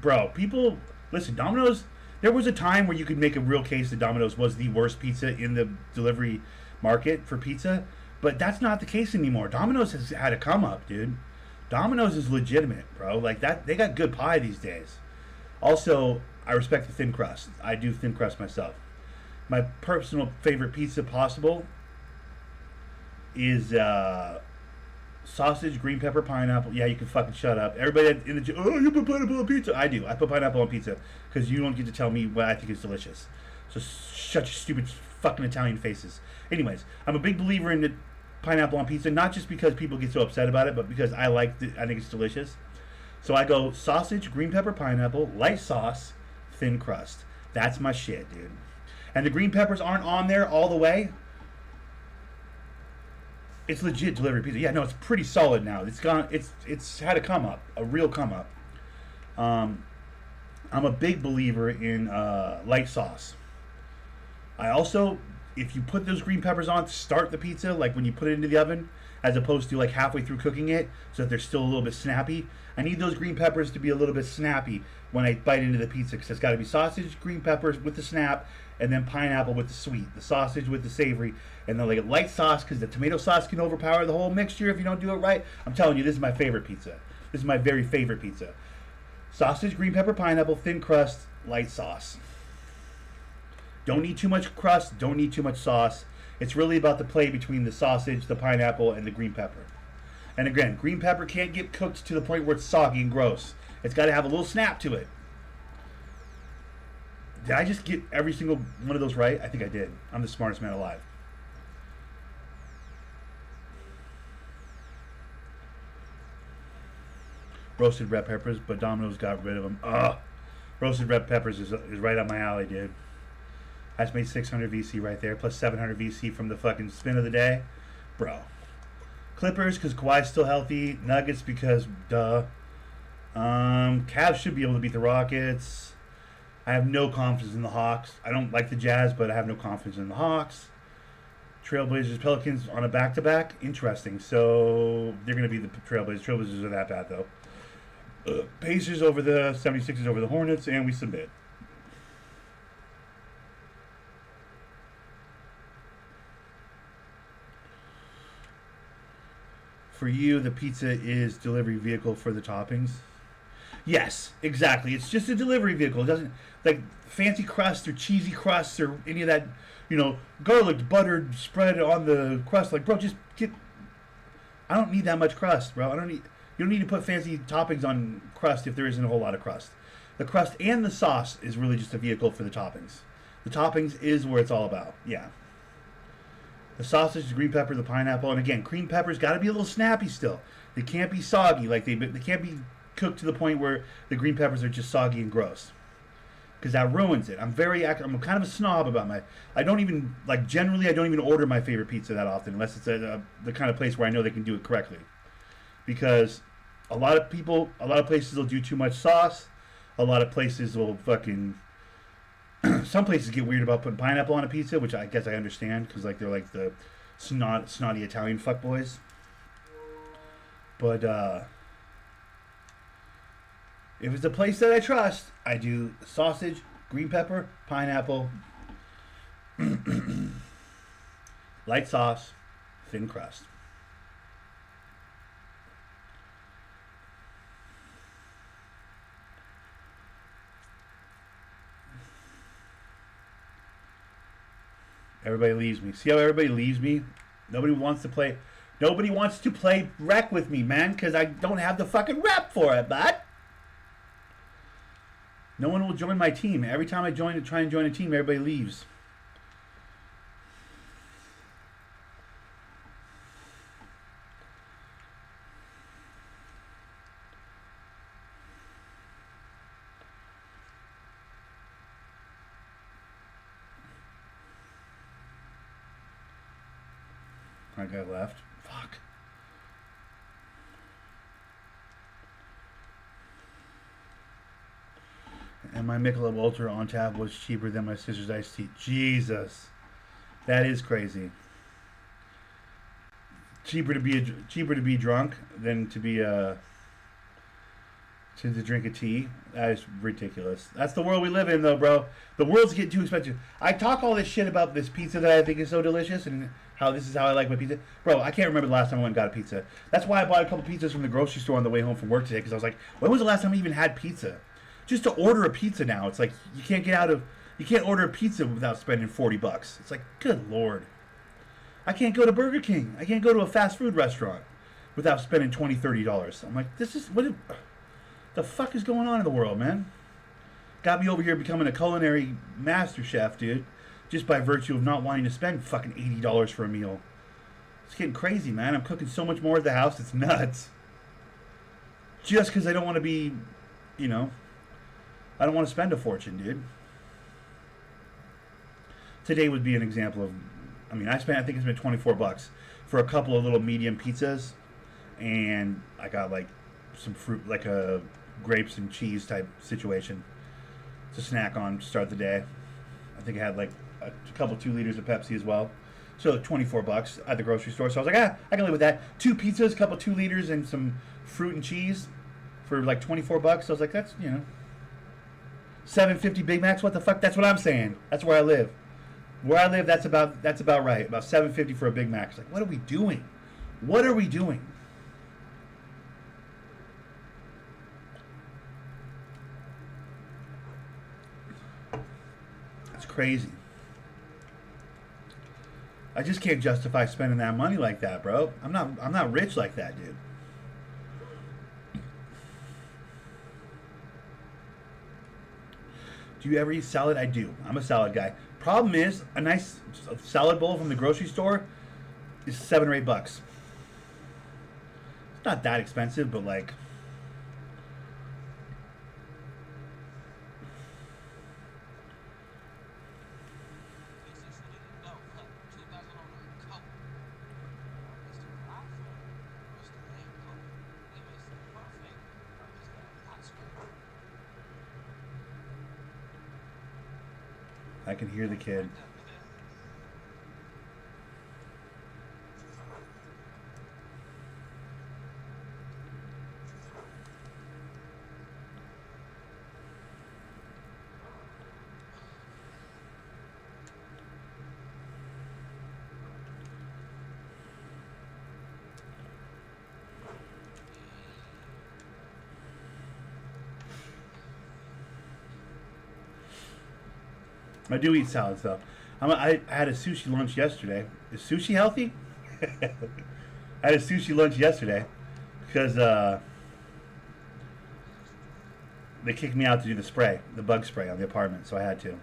A: bro. People listen. Domino's. There was a time where you could make a real case that Domino's was the worst pizza in the delivery market for pizza, but that's not the case anymore. Domino's has had a come up, dude. Domino's is legitimate, bro. Like that, they got good pie these days. Also, I respect the thin crust. I do thin crust myself. My personal favorite pizza possible is sausage, green pepper, pineapple. Yeah, you can fucking shut up. Everybody in the gym, oh, you put pineapple on pizza. I do. I put pineapple on pizza because you don't get to tell me what I think is delicious. So shut your stupid fucking Italian faces. Anyways, I'm a big believer in the pineapple on pizza, not just because people get so upset about it, but because I think it's delicious. So I go sausage, green pepper, pineapple, light sauce, thin crust. That's my shit, dude. And the green peppers aren't on there all the way. It's legit delivery pizza. Yeah, no, it's pretty solid now. It's had a come up, a real come up. I'm a big believer in light sauce. I also, if you put those green peppers on to start the pizza, like when you put it into the oven, as opposed to like halfway through cooking it, so that they're still a little bit snappy. I need those green peppers to be a little bit snappy when I bite into the pizza, because it's got to be sausage, green peppers with the snap, and then pineapple with the sweet, the sausage with the savory, and then like a light sauce, because the tomato sauce can overpower the whole mixture if you don't do it right. I'm telling you, this is my favorite pizza. This is my very favorite pizza. Sausage, green pepper, pineapple, thin crust, light sauce. Don't need too much crust, don't need too much sauce. It's really about the play between the sausage, the pineapple, and the green pepper. And again, green pepper can't get cooked to the point where it's soggy and gross. It's got to have a little snap to it. Did I just get every single one of those right? I think I did. I'm the smartest man alive. Roasted red peppers, but Domino's got rid of them. Ugh. Roasted red peppers is right up my alley, dude. I just made 600 VC right there, plus 700 VC from the fucking spin of the day. Bro. Clippers, because Kawhi's still healthy. Nuggets, because duh. Cavs should be able to beat the Rockets. I have no confidence in the Hawks. I don't like the Jazz, but I have no confidence in the Hawks. Trailblazers, Pelicans on a back-to-back. Interesting. So they're going to be the Trailblazers. Trailblazers are that bad, though. Pacers over the 76ers over the Hornets, and we submit. For you, the pizza is delivery vehicle for the toppings. Yes, exactly. It's just a delivery vehicle. It doesn't like fancy crust or cheesy crust or any of that, garlic buttered spread on the crust. Like, bro, just get. I don't need that much crust, bro. You don't need to put fancy toppings on crust if there isn't a whole lot of crust. The crust and the sauce is really just a vehicle for the toppings. The toppings is where it's all about. Yeah. The sausage, the green pepper, the pineapple, and again, green pepper's got to be a little snappy still. They can't be soggy. Like they can't be cooked to the point where the green peppers are just soggy and gross, because that ruins it. I'm kind of a snob about generally I don't even order my favorite pizza that often unless it's the kind of place where I know they can do it correctly, because a lot of places will do too much sauce. A lot of places will fucking some places get weird about putting pineapple on a pizza, which I guess I understand, because they're like the snotty Italian fuckboys. But if it's a place that I trust, I do sausage, green pepper, pineapple, light sauce, thin crust. Everybody leaves me. See how everybody leaves me? Nobody wants to play rec with me, man, because I don't have the fucking rep for it, bud. No one will join my team. Every time I try and join a team, everybody leaves. My guy left. Fuck. And my Michelob Ultra on tap was cheaper than my sister's iced tea. Jesus. That is crazy. cheaper to be drunk than to be to drink a tea. That is ridiculous. That's the world we live in, though, bro. The world's getting too expensive. I talk all this shit about this pizza that I think is so delicious and how this is how I like my pizza. Bro, I can't remember the last time I went and got a pizza. That's why I bought a couple pizzas from the grocery store on the way home from work today, because I was like, when was the last time I even had pizza? Just to order a pizza now, it's like you can't order a pizza without spending $40. It's like, good lord. I can't go to Burger King. I can't go to a fast food restaurant without spending $20, $30. I'm like, the fuck is going on in the world, man? Got me over here becoming a culinary master chef, dude. Just by virtue of not wanting to spend fucking $80 for a meal. It's getting crazy, man. I'm cooking so much more at the house, it's nuts. Just because I don't want to be, I don't want to spend a fortune, dude. Today would be an example of, I think I spent $24 for a couple of little medium pizzas. And I got like some fruit, like a grapes and cheese type situation to snack on to start the day. I think I had like a couple 2 liters of Pepsi as well. So $24 at the grocery store. So I was like, I can live with that. 2 pizzas, a couple 2 liters, and some fruit and cheese for like $24. So I was like, that's, $7.50 Big Macs. What the fuck? That's what I'm saying. That's where I live. Where I live, that's about right. About $7.50 for a Big Mac. It's like, what are we doing? What are we doing? It's crazy. I just can't justify spending that money like that, bro. I'm not rich like that, dude. Do you ever eat salad? I do. I'm a salad guy. Problem is, a nice salad bowl from the grocery store is $7 or $8. It's not that expensive, but like, I can hear the kid. I do eat salads, though. I had a sushi lunch yesterday. Is sushi healthy? I had a sushi lunch yesterday because they kicked me out to do the bug spray on the apartment, so I had to.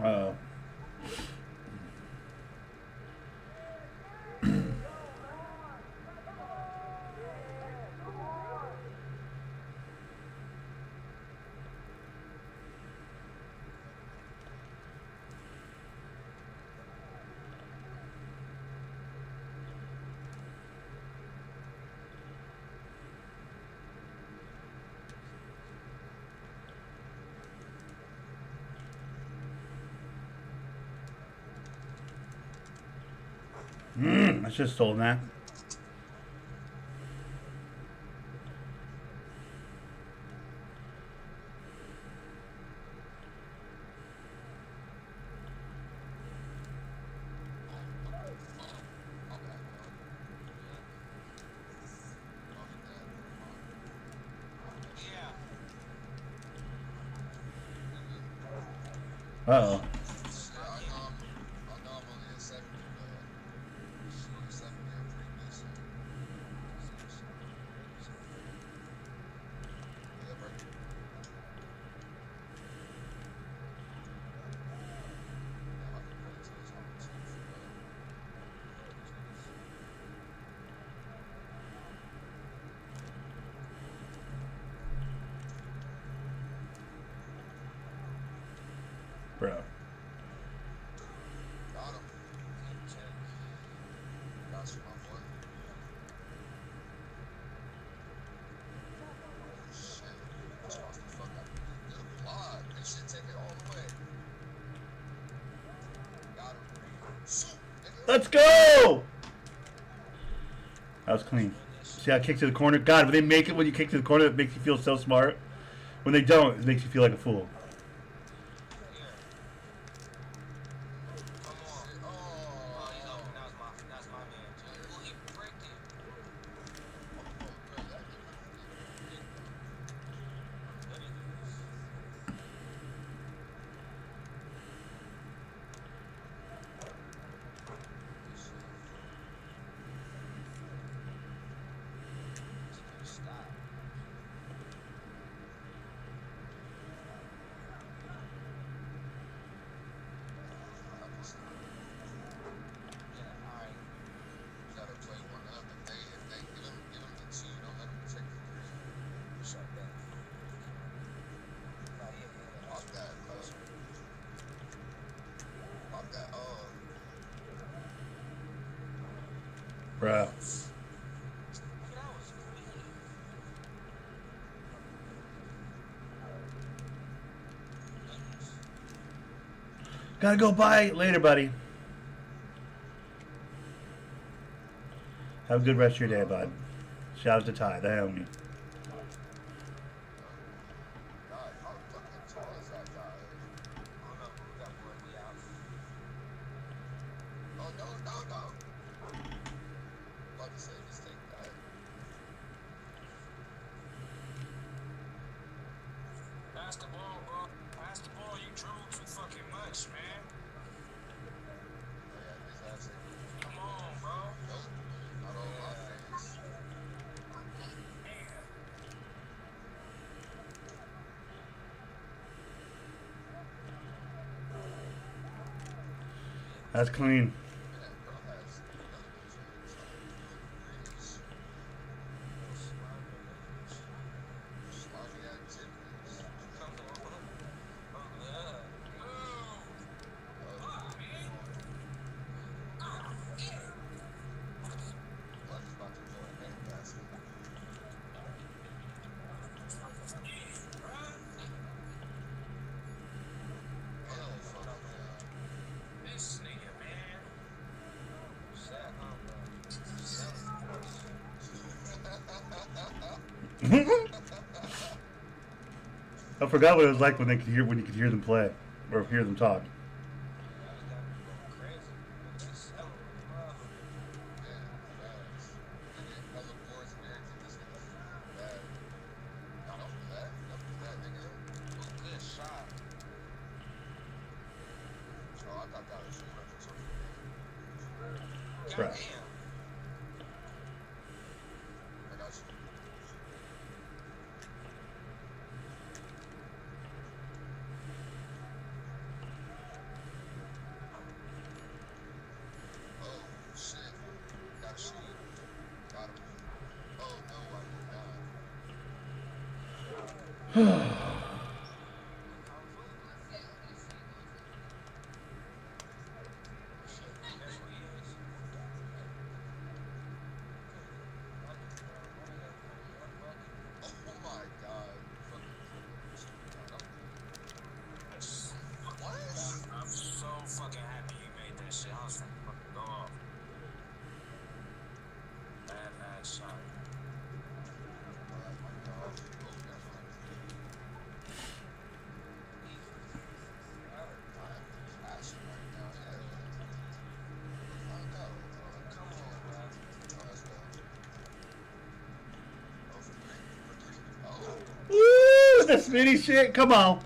A: Uh, I should have stolen that. Uh-oh. Let's go! That was clean. See how I kicked to the corner? God, when they make it when you kick to the corner, it makes you feel so smart. When they don't, it makes you feel like a fool. Bruh. Gotta go bye. Later, buddy. Have a good rest of your day, bud. Shout out to Ty, the homie.
C: Pass the ball, bro. Pass the ball. You drove too fucking much, man. Come on, bro. Not on my face.
A: That's clean. I forgot what it was like when you could hear them play or hear them talk. Right. Woo! The spinny shit. Come on.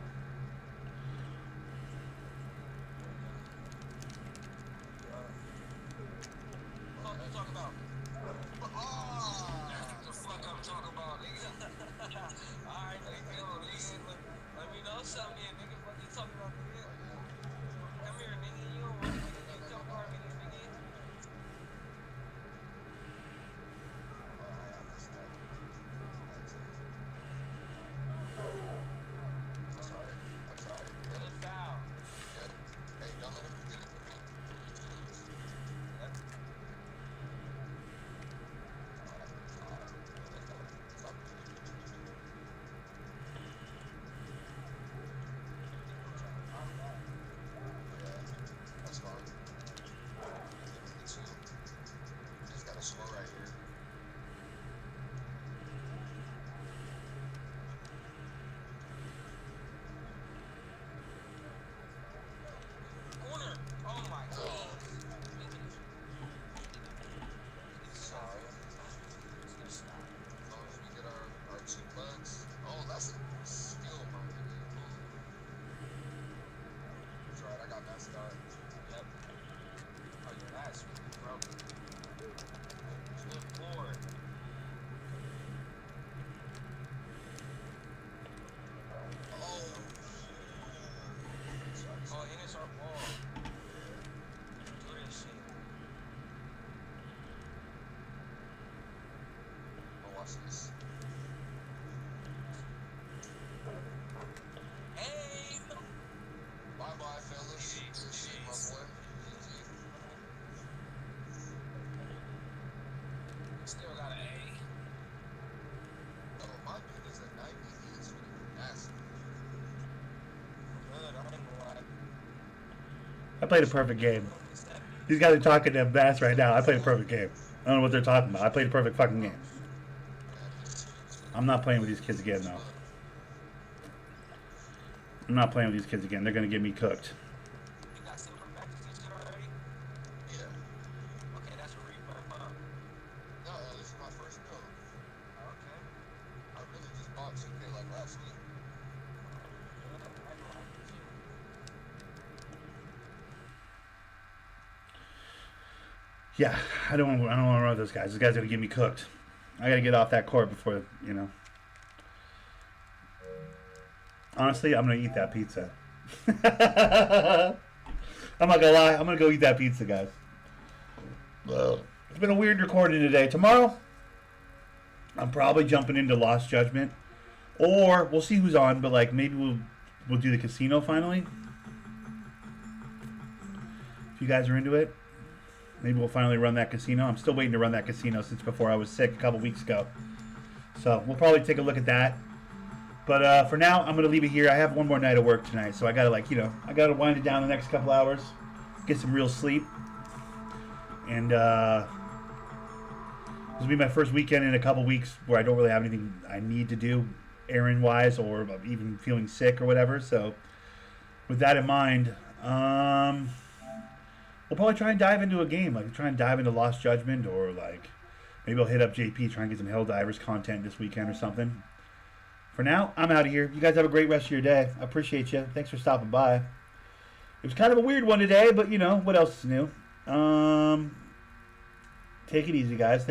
C: houses.
D: Hey,
C: Bye bye, fellas. Good shit, my boy.
D: still got an A.
C: Oh, my dude is a 90. He is freaking nasty.
D: Good, I ain't gonna lie.
A: I played a perfect game. These guys are talking to Bass right now. I played a perfect game. I don't know what they're talking about. I played a perfect fucking game. I'm not playing with these kids again, though. I'm not playing with these kids again. They're gonna get me cooked.
D: You got silver practice this shit already?
C: Yeah.
D: Okay, that's a refund, huh?
C: No, this is my first build.
D: Okay.
C: I really just bought 2K like last week.
A: Yeah, I don't want to run with those guys. Those guys are gonna get me cooked. I gotta get off that court before, you know. Honestly, I'm gonna eat that pizza. I'm not gonna lie. I'm gonna go eat that pizza, guys. It's been a weird recording today. Tomorrow, I'm probably jumping into Lost Judgment, or we'll see who's on. But like, maybe we'll do the casino finally. If you guys are into it, maybe we'll finally run that casino. I'm still waiting to run that casino since before I was sick a couple weeks ago. So we'll probably take a look at that. But for now, I'm going to leave it here. I have one more night of work tonight, so I got to, like, you know, I got to wind it down the next couple hours, get some real sleep. And this will be my first weekend in a couple weeks where I don't really have anything I need to do errand-wise or even feeling sick or whatever. So with that in mind, we'll probably try and dive into a game, like try and dive into Lost Judgment, or like maybe I'll hit up JP, try and get some Helldivers content this weekend or something. For now, I'm out of here. You guys have a great rest of your day. I appreciate you. Thanks for stopping by. It was kind of a weird one today, but you know, what else is new? Take it easy, guys. Thanks